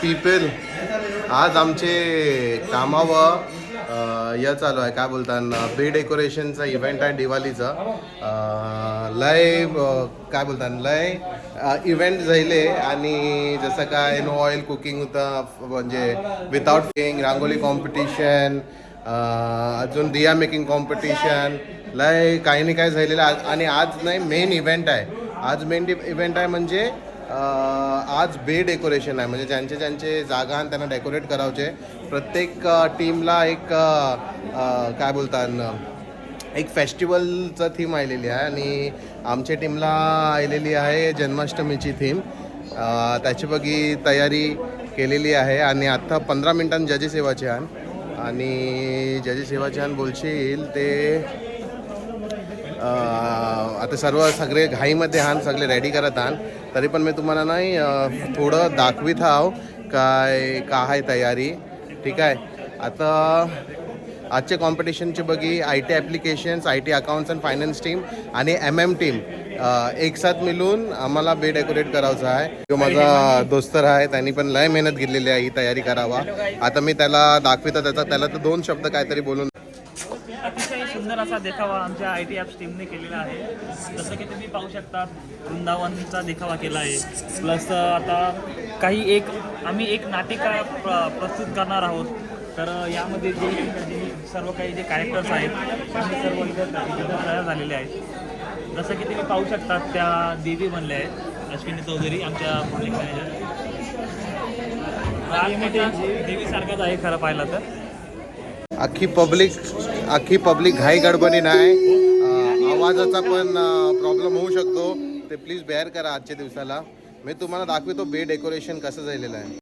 People आज आमचे कामावर या चालू आहे काय बोलतात बे डेकोरेशनचा इव्हेंट आहे दिवाळीचा लय काय बोलतात लय इव्हेंट झाले आणि जसं काय नो ऑइल कुकिंग होतं म्हणजे विदाउट फिंग रांगोली कॉम्पिटिशन अजून दिया मेकिंग कॉम्पिटिशन लय काही नाही काय झालेलं आणि आज नाही मेन इव्हेंट आहे आज मेन इव्हेंट आहे म्हणजे आज बे डेकोरेशन आहे म्हणजे ज्यांचे जागा आणि त्यांना डेकोरेट करायचे प्रत्येक टीमला एक काय बोलतात एक फेस्टिवलचं थीम आलेली आहे आणि आमच्या टीमला आलेली आहे जन्माष्टमीची थीम त्याची बघी तयारी केलेली आहे आणि आत्ता 15 मिनिटांत जजेस येवाचे आणि जजेस येवाचे बोलशील ते आता सगळे घाईमध्ये आहात सगळे रेडी करत आहात तरी पण मी तुम्हाला नाही थोडं दाखवित आहो काय आहे तयारी ठीक आहे. आता आजचे कॉम्पिटिशनचे बघी IT applications IT accounts and finance team आणि MM टीम एक साथ मिळून आम्हाला बे डेकोरेट करायचं आहे. जो माझा दोस्तर आहे त्यांनी पण लय मेहनत घेतलेली आहे ही तयारी करावा. आता मी त्याला दाखवितो त्याला तर 2 शब्द काहीतरी बोलून अतिशय सुंदर असा देखावा आमच्या IT ॲप्स टीमने केलेला आहे. जसं की तुम्ही पाहू शकता वृंदावनचा देखावा केला आहे प्लस आता आम्ही एक नाटिका प्रस्तुत करणार आहोत. तर यामध्ये जे सर्व काही जे कॅरेक्टर्स आहेत ते सर्व इथं तयार झालेले आहेत. जसं की तुम्ही पाहू शकता त्या देवी बनल्या आहेत अश्विनी चौधरी आमच्या प्रोजेक्ट मॅनेजर देवीसारखाच आहे खरं पाहिलं तर. अख्खी पब्लिक घाई गडबडी नाही आवाजाचा पण प्रॉब्लेम होऊ शकतो ते प्लीज बेअर करा आजच्या दिवसाला. मी तुम्हाला दाखवतो बे डेकोरेशन कसं झालेलं आहे.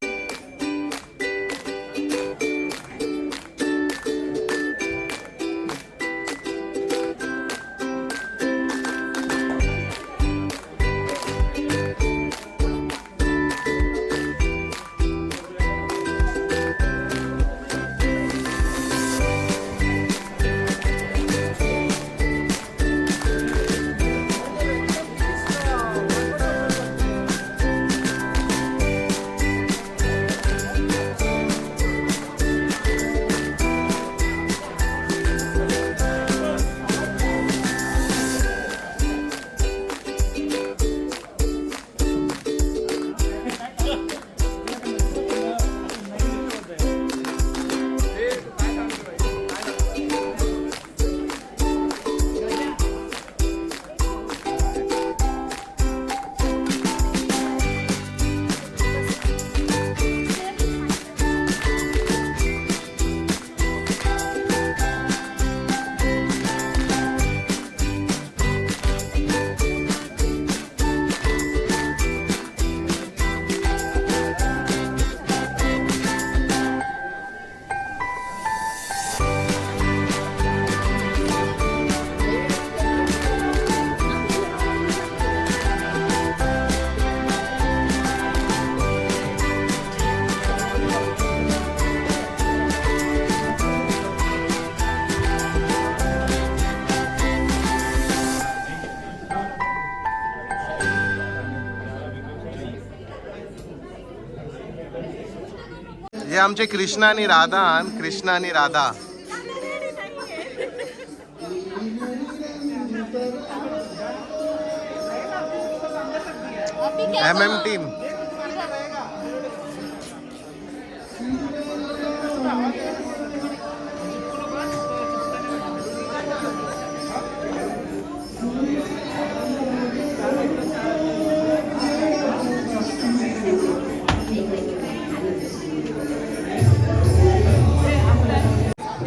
हे आमचे कृष्णा आणि राधा MM टीम.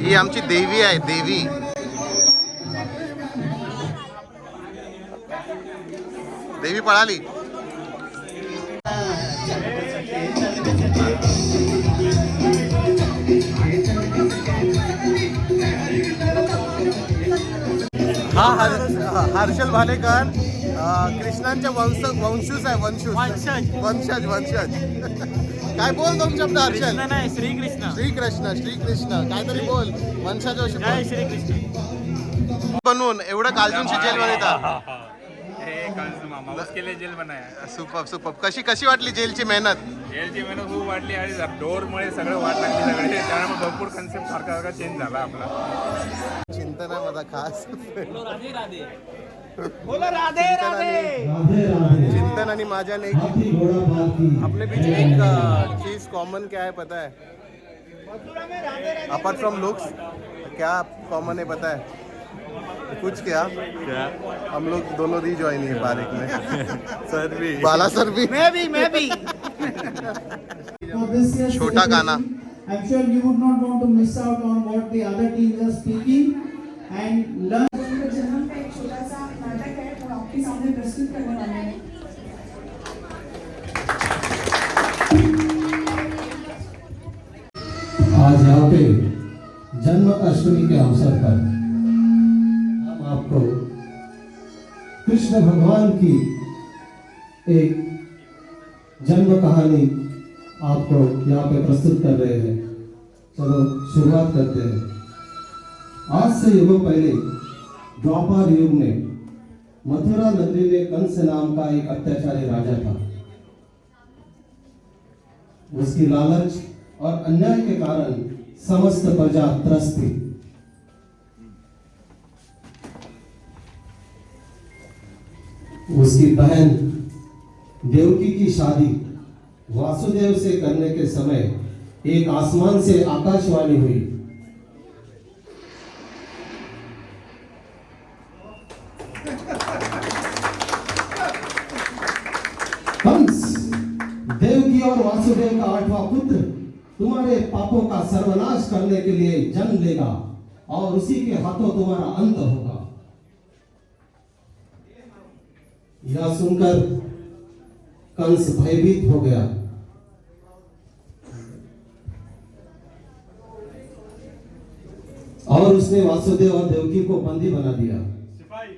ही आमची देवी आहे देवी पळाली. हा हर्षल भालेकर कृष्णांचे वंशज आहे वंशज काय बोल दोन शब्द हर्षल. नाही श्रीकृष्ण काहीतरी बोल वंशाच्या जय श्रीकृष्ण बनवून एवढं कालजून शिजेल मध्ये मामा उसके लिए जेल बनाया. Super super. कशी कशी वाटली जेलची मेहनत? जेलची मेहनत खूप वाढली आणि डोअरमुळे सगळं वाट लागली सगळे त्यामुळे भरपूर कन्सेप्ट सारखा चेंज झाला आपला. चिंतन आहे माझा खास. राधे राधे. चिंतन आणि माझ्या ने अपने बीच एक चीज कॉमन क्या है पता है? अपार्ट फ्रॉम लुक्स क्या कॉमन है पता है? कुछ क्या हम लोग दोनों रीजॉइन है बारिक में. सर भी, बाला सर भी, मैं भी. छोटा गाना. I'm sure you would not want to miss out on what the other teams are speaking and learn. जन्म का एक छोटा सा नाटक है वो आपके सामने प्रस्तुत करने वाले हैं. आज यहाँ पे जन्माष्टमी के अवसर पर हम आपको कृष्ण भगवान की एक जन्म कहानी आपको यहाँ पे प्रस्तुत कर रहे हैं. चलो शुरुआत करते हैं. आज से युगों पहले द्वापर युग में मथुरा नगरी में कंस नाम का एक अत्याचारी राजा था. उसकी लालच और अन्याय के कारण समस्त प्रजा त्रस्त थी. उसकी बहन देवकी की शादी वासुदेव से करने के समय एक आसमान से आकाशवाणी हुई. कंस, देवकी और वासुदेव का 8वां पुत्र तुम्हारे पापों का सर्वनाश करने के लिए जन्म लेगा और उसी के हाथों तुम्हारा अंत होगा. यह सुनकर कंस भयभीत हो गया. और उसने वासुदेव और देवकी को बंदी बना दिया. सिपाही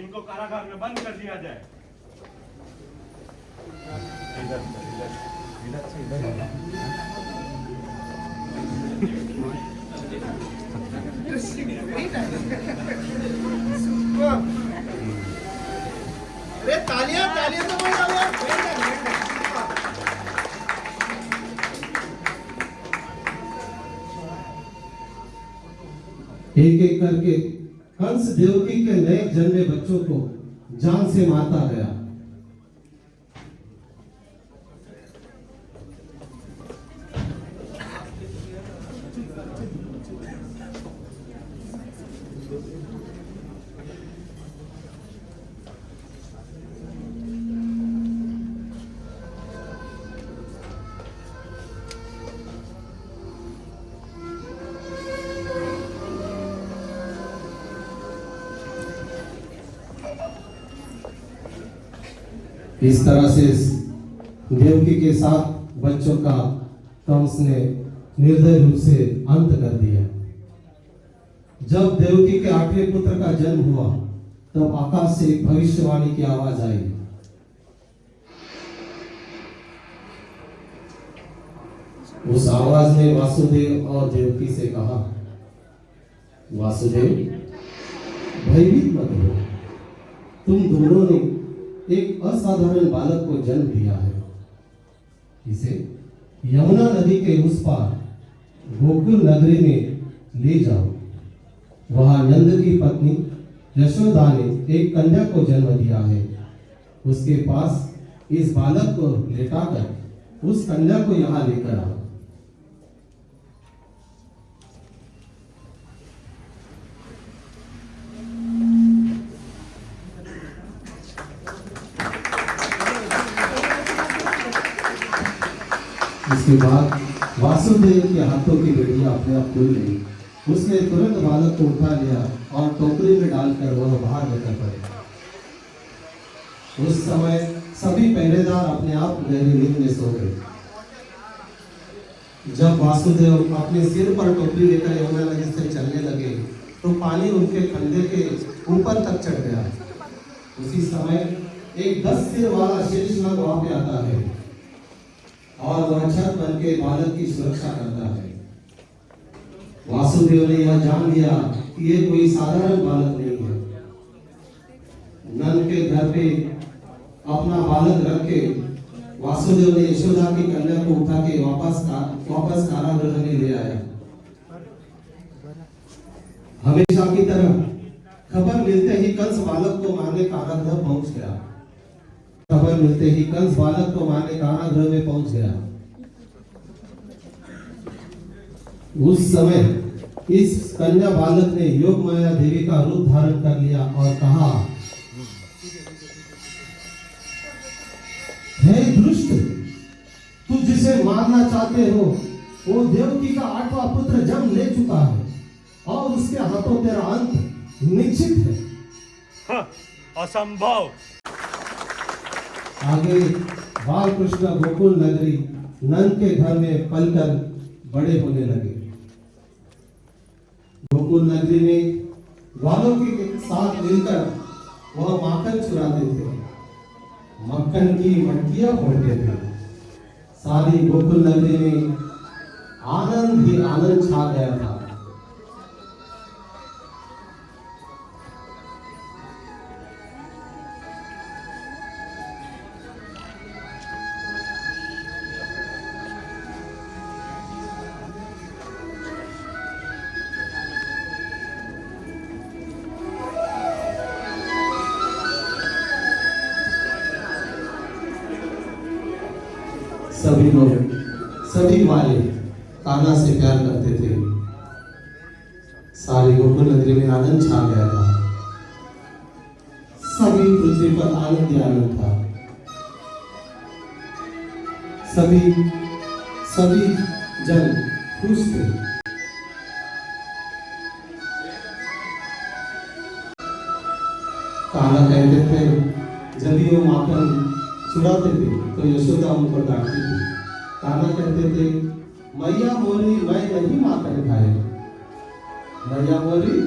इनको कारागार में बंद कर दिया जाए. एक एक करके कंस देवकी के नए जन्मे बच्चों को जान से मारता गया. इस तरह से देवकी के साथ बच्चों का कंस ने निर्दय रूप से अंत कर दिया. जब देवकी के 8वें पुत्र का जन्म हुआ तब आकाश से एक भविष्यवाणी की आवाज आई. उस आवाज ने वासुदेव और देवकी से कहा, वासुदेव भयभीत मत हो. तुम दोनों ने एक असाधारण बालक को जन्म दिया है. इसे यमुना नदी के उस पार गोकुल नगरी में ले जाओ. वहां नंद की पत्नी यशोदा ने एक कन्या को जन्म दिया है. उसके पास इस बालक को लेटाकर उस कन्या को यहाँ लेकर आओ. इसके बाद वासुदेव के हाथों की बेड़ियां अपने आप खुल गई. उसने तुरंत बालक को उठा लिया और टोकरी में डालकर वह बाहर लेकर पड़े. उस समय सभी पहरेदार अपने आप गहरी नींद में सो गए. जब वासुदेव अपने सिर पर टोकरी लेकर यमुना नदी से चलने लगे तो पानी उनके कंधे के ऊपर तक चढ़ गया. उसी समय एक 10 सिर वाला शेषनाग वहां पे आता है और वह छत बन के बालक की सुरक्षा करता है. वासुदेव ने यह जान लिया कि ये कोई साधारण बालक नहीं है. नंद के घर पे अपना बालक रख के वासुदेव ने यशोदा की कन्या को उठा के वापस कारागृह में ले आया। हमेशा की तरह खबर मिलते ही कंस बालक को मारने कारागृह पहुंच गया। खबर मिलते ही कंस बालक को मारने कारागृह में पहुंच गया। उस समय इस कन्या बालक ने योग माया देवी का रूप धारण कर लिया और कहा, हे दुष्ट, तू जिसे मारना चाहते हो वो देवकी का 8वां पुत्र जन्म ले चुका है और उसके हाथों तेरा अंत निश्चित है। असंभव। आगे बाल कृष्ण गोकुल नगरी नंद के घर में पलकर बड़े होने लगे। गोकुल नगरी में ग्वालों के साथ मिलकर वह माखन चुराते थे, मक्खन की मटकियां फोड़ते थे। सारी गोकुल नगरी में आनंद ही आनंद छा गया था। सभी लोग, सभी वाले कान्हा से प्यार करते थे। सारी गोकुल नगरी में आनंद छा गया था। सभी पृथ्वी पर आनंद ही आनंद था। सभी जन खुश थे। कान्हा कहते थे, जब भी वो माखन चुराते थे तो यशोदा उनको डांटती थी। कान्हा कहते थे, मैया बोली मैं नहीं माखन खाए, मैया बोली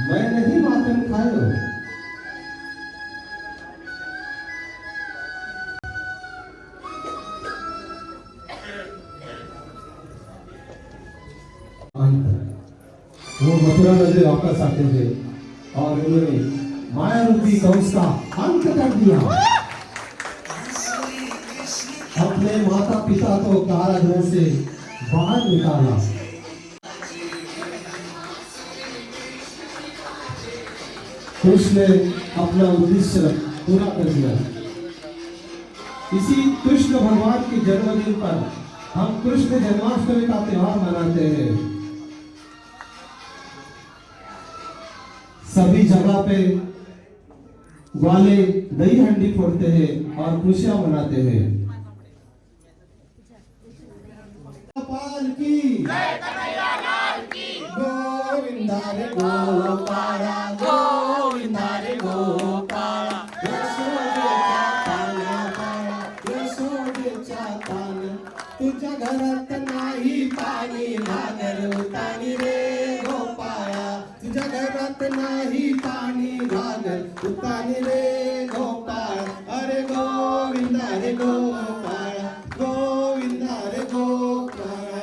मैं नहीं माखन खाए। वो मथुरा नगरी वापस आते थे और उन्होंने माया रूपी कंस का अंत कर दिया। अपने माता पिता को कारागृह से बाहर निकाला। कृष्ण ने अपना उद्देश्य पूरा कर दिया। इसी कृष्ण भगवान के जन्मदिन पर हम कृष्ण जन्माष्टमी का त्योहार मनाते हैं। सभी जगह पे ग्वाले दही हंडी फोड़ते हैं और खुशियां मनाते हैं। गोपाल की जय, कन्हैया लाल की, गोविंदा रे गोपाला, गोविंदा रे गोपाला, यशोदेचा पाला पाला, यशोदेचा पाला, तुझ्या घरात नाही पाणी घागर उतानी रे गोपाळा, तुझ्या घरात नाही पाणी घागर उतानी रे गोपाळा, अरे गोविंदा रे गोपाळा, गोविंदा रे गोपाळा,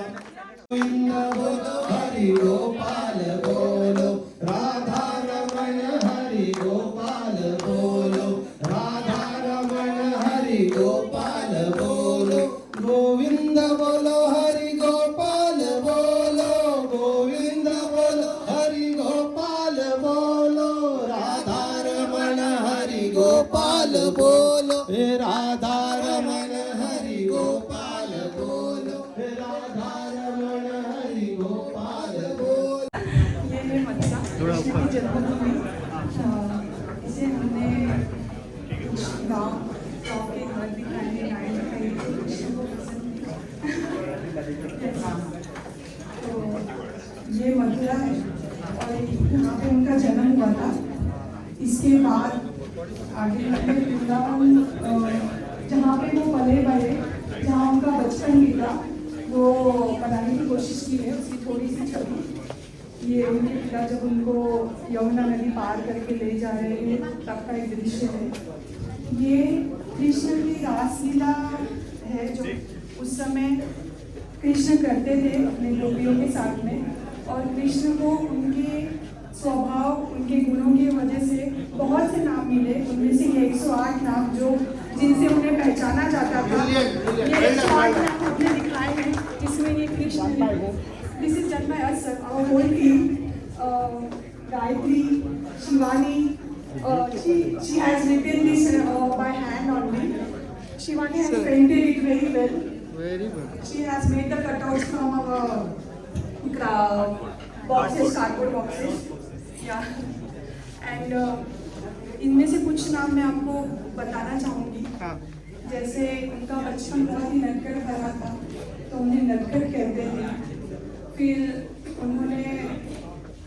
गोविंद बोलो हरि गोपाल बोलो, राधा रमण हरि गोपाल बोलो, राधा रमण हरि गोपाल बोलो, गोविंद बोलो हरि गोपाल बोलो, गोविंद बोलो हरि गोपाल बोलो, राधा रमण हरि गोपाल बोलो, हे राधा रमण हरि गोपाल बोलो, हे राधा रमण हरि गोपाल बोलो। ये है मथुरा कृष्ण की जन्मभूमि। इसे हमने कुछ गाँव के घर दिखाए, गाय दिखाई, कृष्ण को पसंद किया। तो ये मथुरा है और यहाँ पे उनका जन्म हुआ था। इसके बाद आगे बढ़े वृंदावन, जहाँ पे वो पले बड़े, जहाँ उनका बचपन बीता, वो बनाने की कोशिश की है उसकी थोड़ी सी छवि। ये उनके पिता जब उनको यमुना नदी पार करके ले जा रहे हैं तब का एक दृश्य है। ये कृष्ण की रासलीला है जो उस समय कृष्ण करते थे अपने गोपियों के साथ में, और कृष्ण को उनके स्वभाव, उनके गुणों की वजह से बहुत से नाम मिले। उनमें से ये 108 नाम जो जिनसे उन्हें पहचाना जाता था। ये चार्ट आपने दिखाए हैं, इसमें ये Krishna, this is done by us sir, our whole team, Gayatri, Shivani, she has written this by hand only. Shivani has painted it very well. Very good. She has made the cutouts from our boxes, cardboard boxes. Yeah. And इनमें से कुछ नाम मैं आपको बताना चाहूँगी। हाँ. जैसे उनका बचपन बहुत ही नटखट भरा था, तो उन्हें नटखट कहते थे। फिर उन्होंने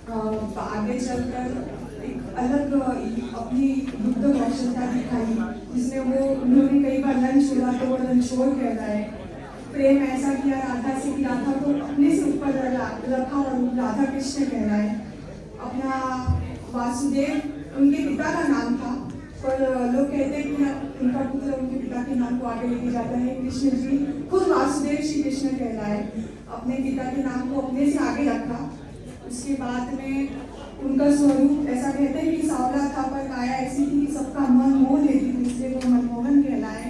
आगे चलकर एक अलग अपनी बुद्ध कौशलता दिखाई, जिसमें उन्होंने कई बार लंच छोड़ा तो वो लंचोर कहलाए। प्रेम ऐसा किया राधा से कि राधा को अपने से ऊपर रखा और राधा कृष्ण कहलाए। अपना वासुदेव उनके पिता का नाम था, पर लोग कहते हैं कि उनका पुत्र उनके पिता के नाम को आगे लेके जाता है। कृष्ण जी खुद वासुदेव श्री कृष्ण कहलाए, अपने पिता के नाम को अपने से आगे रखा। उसके बाद में उनका स्वरूप ऐसा कहते हैं कि सांवला था, पर काया ऐसी थी कि सबका मन मोह लेती थी, इसलिए वो मनमोहन कहलाए।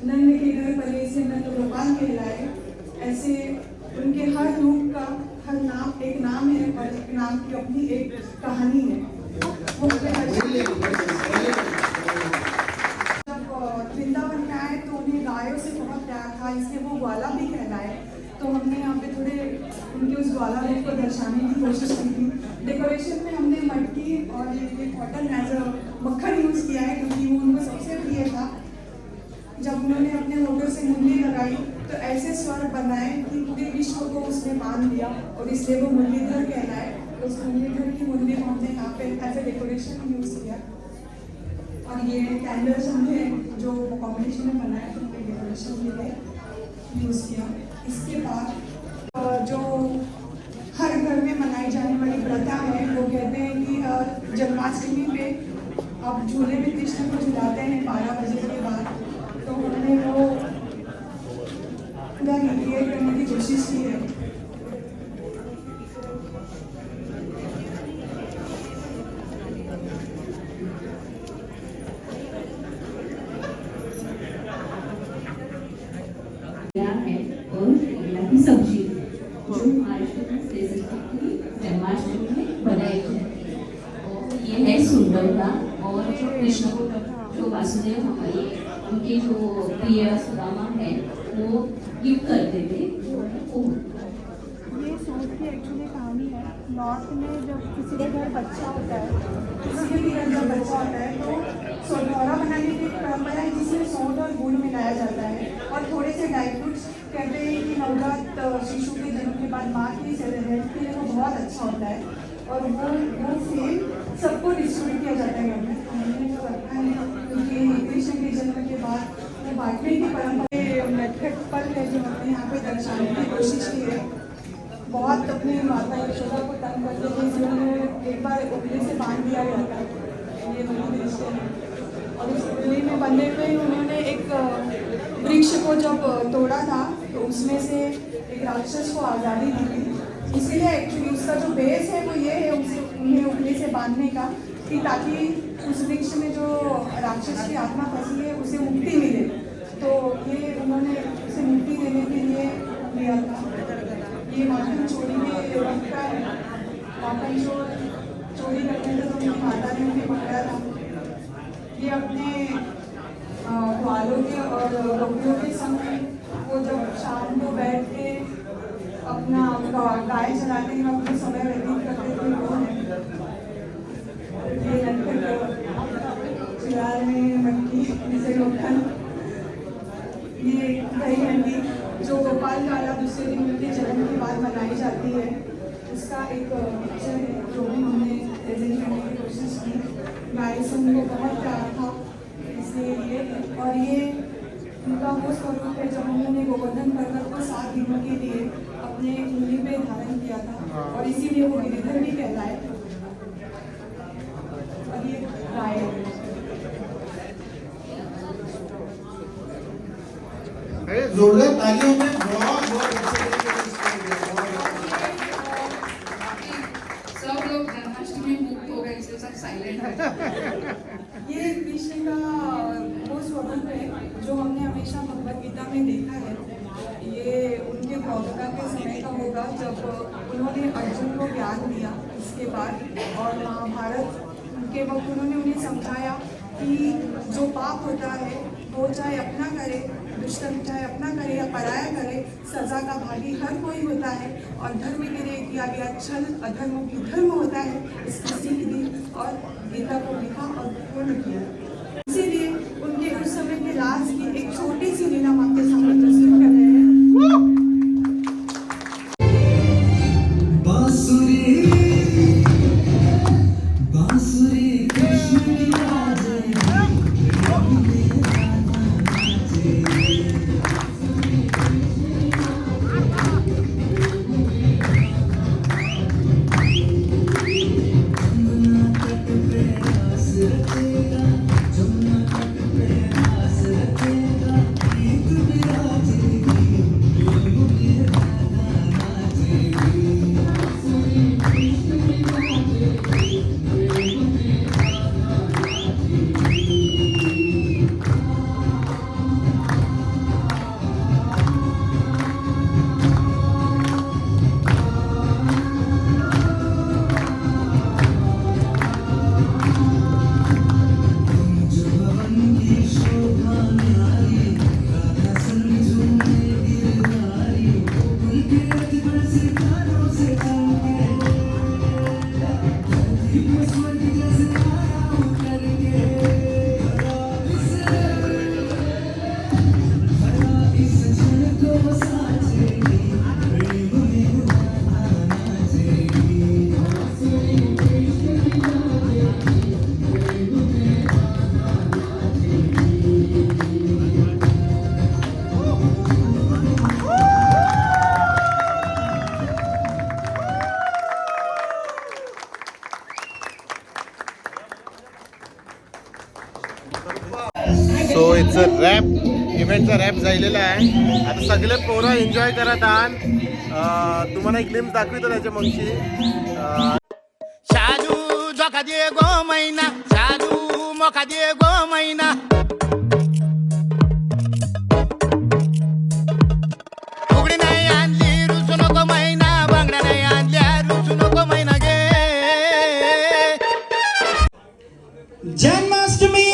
नंद के घर पले से नंद गोपाल कहलाए। ऐसे उनके हर रूप का हर नाम एक नाम है और एक नाम की अपनी एक कहानी है। वो जब वृंदावन में आए तो उन्हें गायों से बहुत प्यार था, इसलिए वो ग्वाला भी कहलाए। तो हमने यहाँ पे थोड़े उनके उस ग्वाला रूप को दर्शाने की कोशिश की थी। डेकोरेशन में हमने मटकी और ये कॉटन एज अ मक्खन यूज़ किया है, क्योंकि वो उनको सबसे प्रिय था। जब उन्होंने अपने होठों से मुरली लगाई तो ऐसे स्वर बनाए कि पूरे विश्व को उसने मान दिया, और इसलिए वो मुरलीधर कहलाए। तो उस मुरलीधर की मुरली को हमने यहाँ पे एज ए डेकोरेशन यूज़ किया। और ये कैंडल्स हमने जो कॉम्बिनेशन में बनाए थे उनके डेकोरेशन के लिए यूज़ किया। इसके बाद जो हर घर में मनाई जाने वाली प्रथा है, वो कहते हैं कि जन्माष्टमी पे अब झूले में कृष्ण को झुलाते हैं 12 बजे के बाद। तो हमने वो पूरा रिक्रिएट करने की कोशिश की है। और की सब्जी जो महाराष्ट्र में जन्माष्टमी में बनाई जाती है। और ये है सुंदरता, और जो कृष्ण को जो वासुदेव हमारे उनके जो प्रिय सुदामा है वो गिफ्ट करते थे। ये सूट की एक्चुअली कहानी है। नॉर्थ में जब किसी के घर बच्चा होता है, किसी भी घर जब बच्चा होता है तो सोनौरा बनाने की एक परंपरा है, जिसमें सौंठ और गुड़ मिलाया जाता है और थोड़े से ड्राई फ्रूट्स। कहते हैं कि नवजात शिशु के जन्म के बाद माँ की हेल्थ के लिए वो बहुत अच्छा होता है, और वो सेम सबको डिस्ट्रीब्यूट किया जाता है घर में। हमने जो रखा है, क्योंकि कृष्ण के जन्म के बाद वो बांटने की परंपरा नटखट पल है जो हमने यहाँ पे दर्शाने की कोशिश की है। बहुत अपनी माता यशोदा को तंग करते थे, इसलिए उन्हें एक बार उंगली से बांध दिया गया था। ये वही दृश्य है, और उस उंगली में बंधे हुए उन्होंने एक वृक्ष को जब तोड़ा था तो उसमें से एक राक्षस को आज़ादी दी थी। इसीलिए एक्चुअली उसका जो बेस है वो ये है, उसे उन्हें उंगली से बांधने का, कि ताकि उस वृक्ष में जो राक्षस की आत्मा फंसी है उसे मुक्ति मिले। तो ये उन्होंने उसे मुक्ति देने के लिए लिया था। ये माखन चोरी में रखता है, माखन चोरी करने से तो उनकी माता ने उन्हें पकड़ा था। ये अपने ग्वालों के और बकरियों के समय वो जब शाम को बैठ के अपना गाय चलाते हैं, अपना समय व्यतीत करते थे। वो है ये चिरार में मटकी जिसे मक्खन, ये दही हंडी जो गोपाल काला दूसरे दिन उनके जन्म के बाद मनाई जाती है, उसका एक पिक्चर है जो भी हमने प्रेजेंट करने की कोशिश की। गाय से उनको बहुत प्यार था, इसलिए ये है। और ये उनका वो स्वरूप है जब उन्होंने गोवर्धन पर्वत को 7 दिनों के लिए अपने उंगली पे धारण किया था, और इसीलिए वो गिरिधर भी कहलाए। और ये गाय जोरदार तालियों में बहुत बहुत अच्छे तरीके से इसको किया। सब लोग जन्माष्टमी मुक्त हो गए, इसलिए सब साइलेंट है। ये कृष्ण का वो स्वरूप है होगा जब उन्होंने अर्जुन को ज्ञान दिया इसके बाद, और महाभारत के वक्त उन्होंने उन्हें समझाया कि जो पाप होता है वो चाहे अपना करे, दुष्कर्म चाहे अपना करे या पराया करे, सजा का भागी हर कोई होता है। और धर्म के लिए किया गया छल अधर्मों की धर्म होता है, इसकी सीख दी और गीता को लिखा और पूर्ण किया। इसीलिए उनके उस समय के राज की एक छोटी सी लीला हम आपके सामने प्रस्तुत कर रहे हैं। सो इट्स अ रॅप इव्हेंटचा रॅप झालेला आहे. आता सगळे पोरं एन्जॉय करत आहात. तुम्हाला एक ग्लिम्स दाखवितो त्याच्या मगशी. साधू धोका दे गो मैना, साधू मोका दे गो मैना. फुगडी नाही आणली रुसू नको मैना, बांगड्या नाही आणल्या रुसू नको मैना गे. जन्माष्टमी